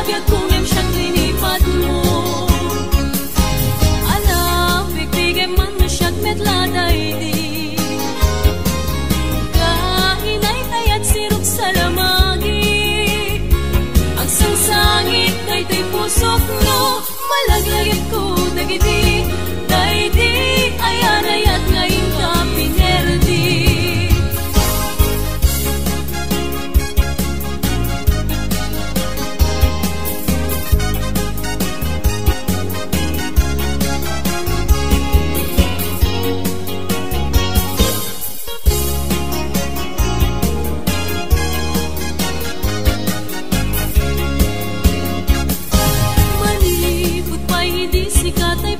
biag kung em siyang linipat mo. Alam, bigay man na siyang metladay di. Kahinay tayat sirok sa lamagi. Ang sangsangit kay tay pusok no, malaglagit ko dagiti. Daydi ayanayat ngayon ka pinerdi. Malipot pa'y hindi sikat ay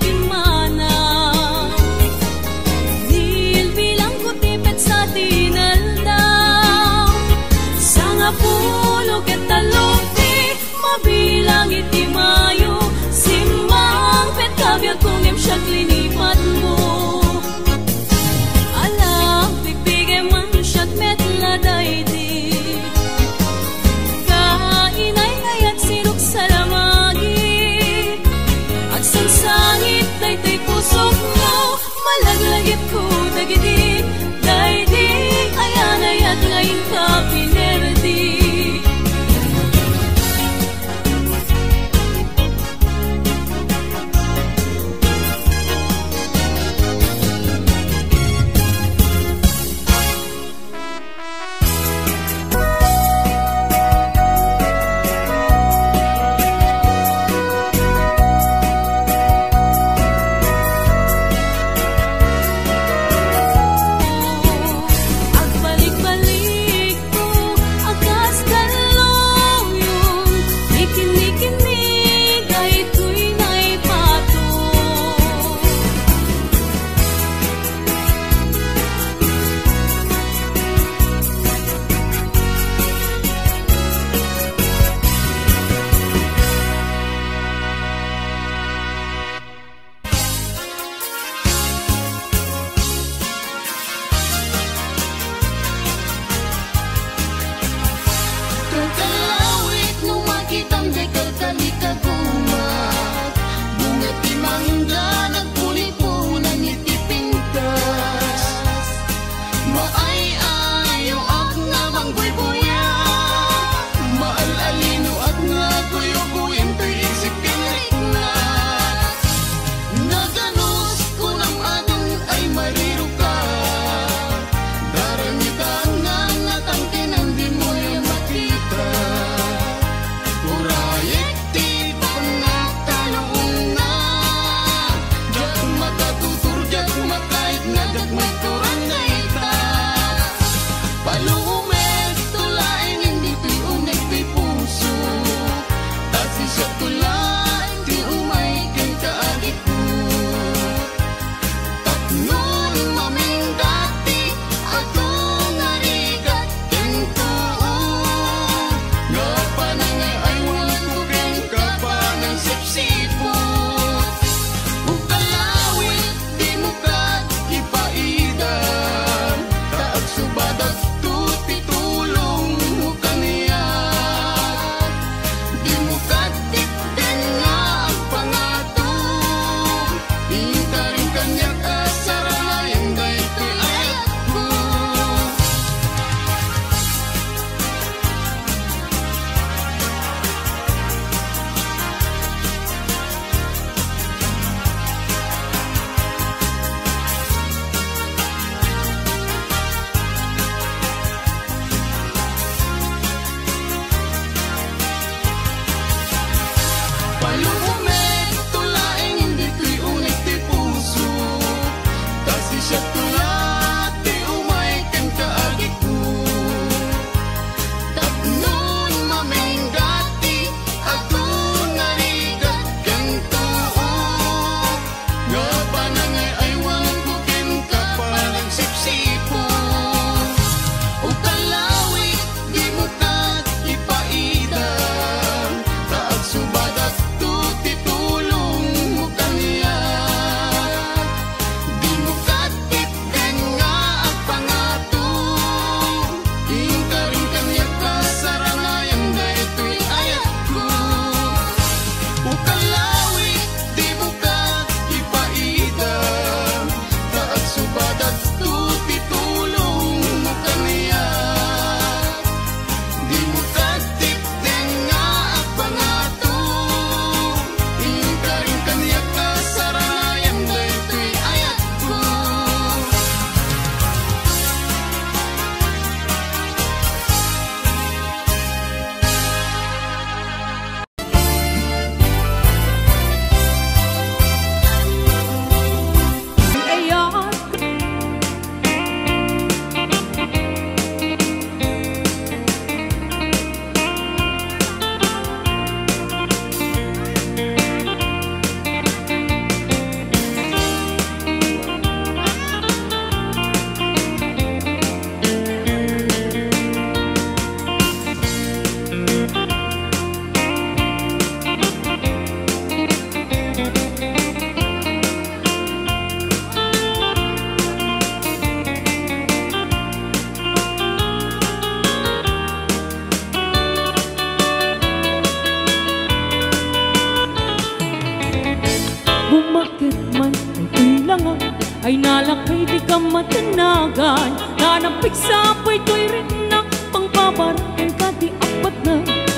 ay nalakay di ka matanagan. Nanampig sa apoy to'y rin na pangpabarakin ka di apat na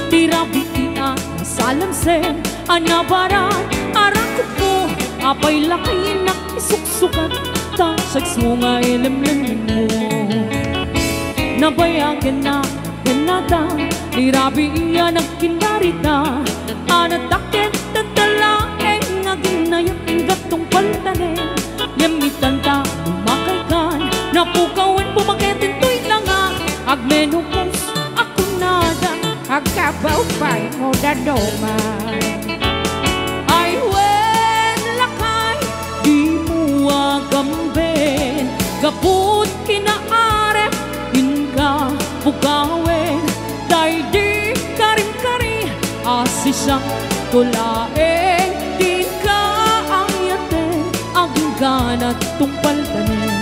tirabitia na salamsen. Anabaran, arakot mo, apay lakay na isuksukat. Tasags mo nga ilimlim mo. Nabayagan na ganada, tirabi iya nagkinarita. Anatakit na talaeng nga ginayat ang gatong paltanin. Yamitan ta, umakay kan, napukawan pumaketin to'y langa. Agmenopos, ako nada, agkabaw pa'y mo dadoman. ay wen lakay, di mo agambin. Gaput kinaarep, hinka pukawen. Day di karing-kari, asisang tulaeng. Di ka ayaten, aging ganat tungpal tanin.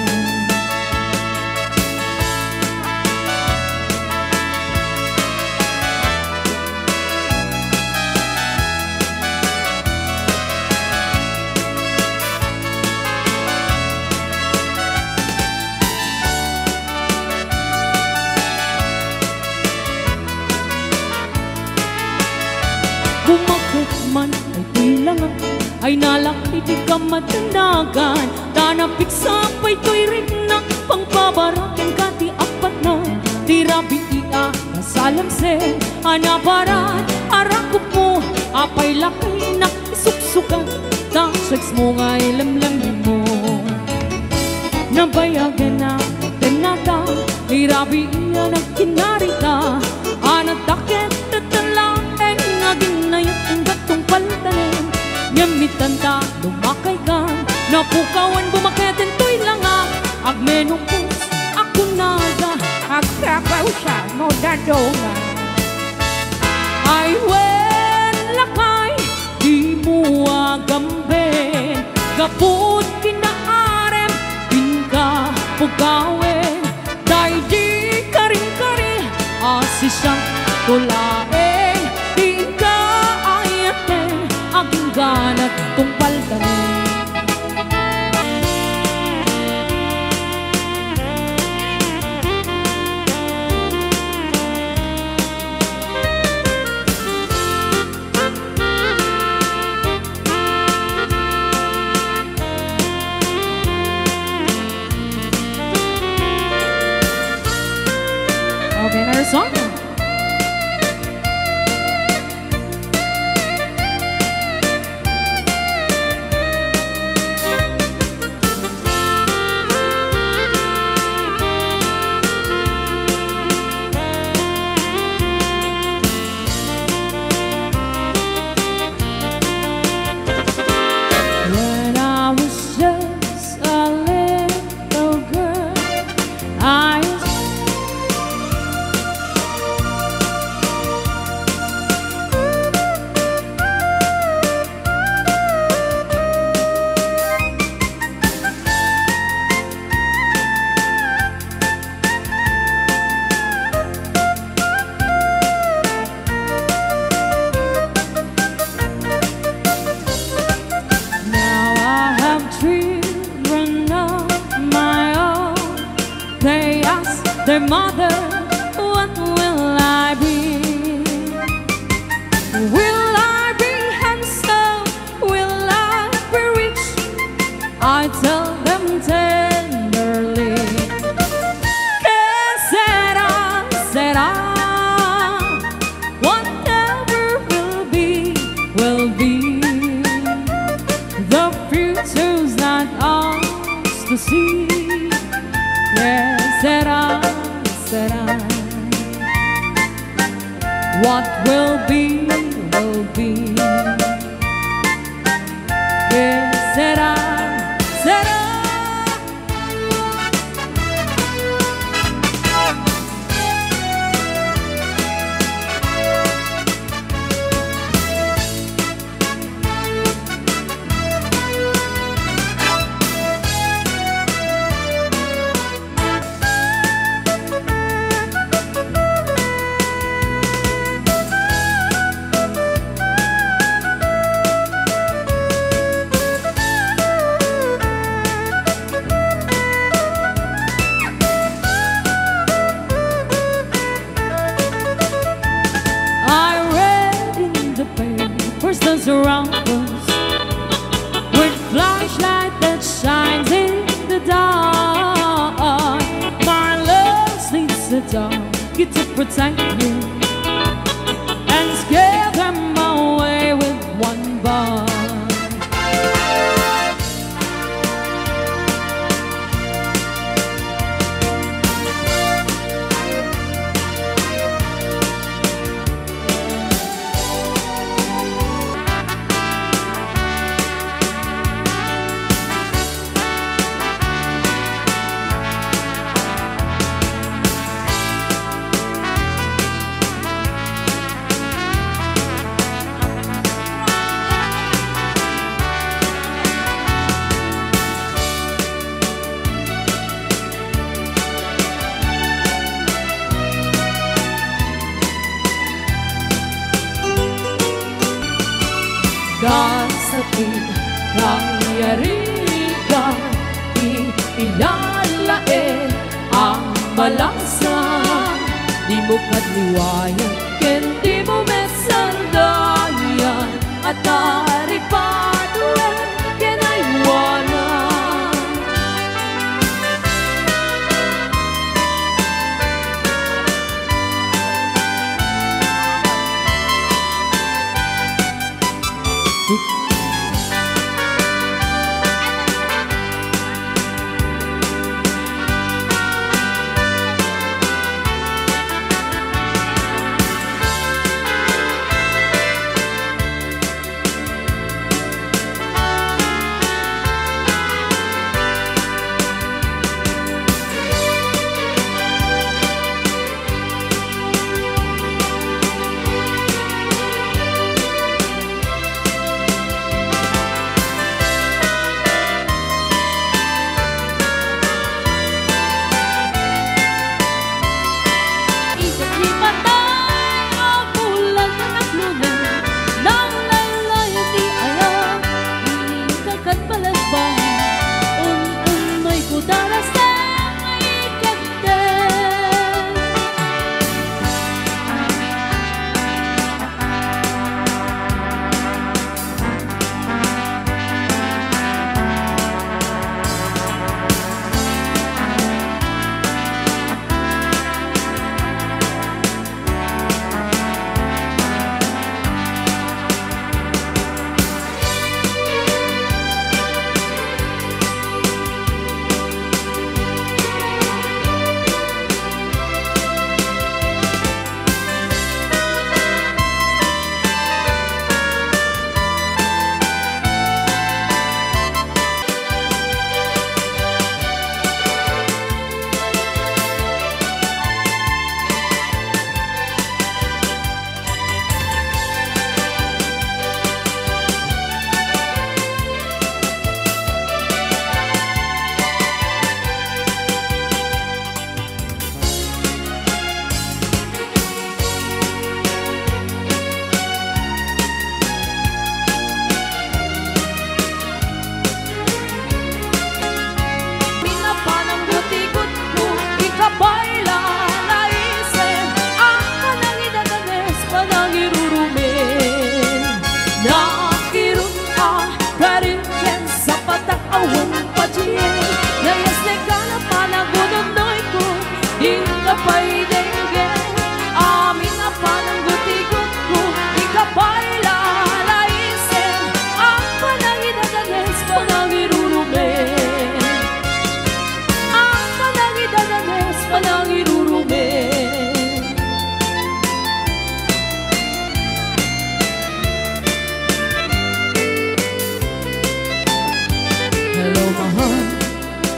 Bumakot man ay tilangan, ay nalaki di ka matanagan. Tanapik sa apay to'y rin na pangpabarakin ka di apat na tirabi iya na salamsen. Anabaran, arakop mo, apay lakay na isuksukan. Tasags mo nga ilamlam mo. Nabayagan na tenata, tirabi iya na kinarita. Anatakit na talaeng nga ginayat ang gatong paltanin. Yamitan ta, lumakay ka, napukawan bumaketin to'y langa. Agmenopos, ako nada, Agkabaw siya mo dadoman. ay wen lakay, di mo agambin. Gaput kinaarem, pinka pugawen. Day di karing-kari, asisang tulaeng. Di ka ayaten, aging ganat tungpal tanin. Okay, another song. When I was just a little girl, I now I have children of my own. They ask their mother, what will I be? Will I be handsome? Will I be rich? I tell them tenderly, que será, whatever will be, will be. The future's not ours to see. Yes, será. What will be, will be. Yes, será. us around us with flashlight that shines in the dark. My love needs the dark to protect you and scare them away with one bar. Sakit nangyarihan, ilalae ang malasan. Di mo kadliwayan, kendi mo mesandayan, at taripaduan, kinaiwanan.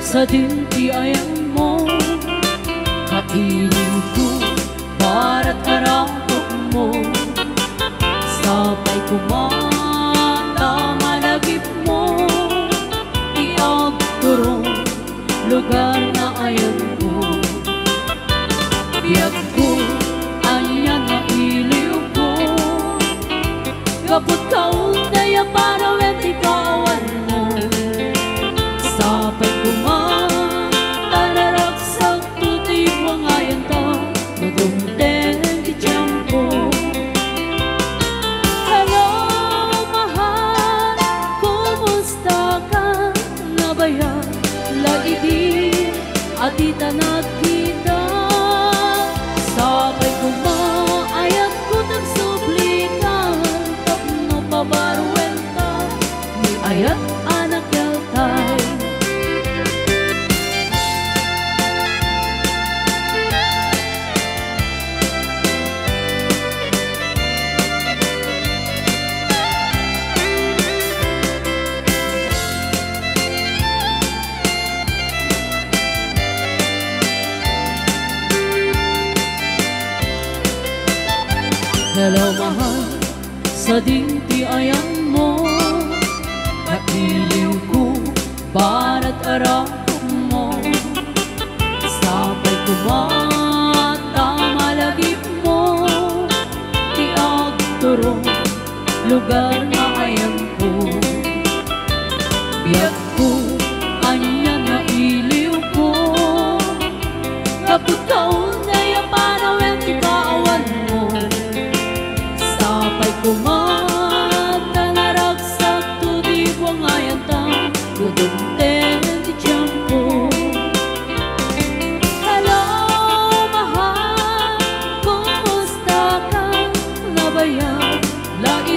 sa dintiayan mo, kapiling ko bara't arapok mo, sabay kumanta malagip mo, iagturong lugar na ayan ko, biyag ko anya na iliw ko, kaput kaun daya para weti kawan mo, sabay kumanta nararaksak tuti pangayan ta, nadumten di tiyempo. Hello kita nagkita. Sabay kumaayat ko nagsublikan, tapno pabarwenta, ni ayat anak yaltay. Hello mahal, sa dingti ayan mo, nailiw ko, barat arakot mo. Sabay kumata malagip mo, tiagturo, lugar na ayan ko. Biyag ko, anya nailiw ko, kapag taon na yapanawen ti kaawan mo. Sabay kumata naragsak to di buwang ayantang kudumten di tiyampo. Hello mahal, kumusta ka? Nabayag, lagi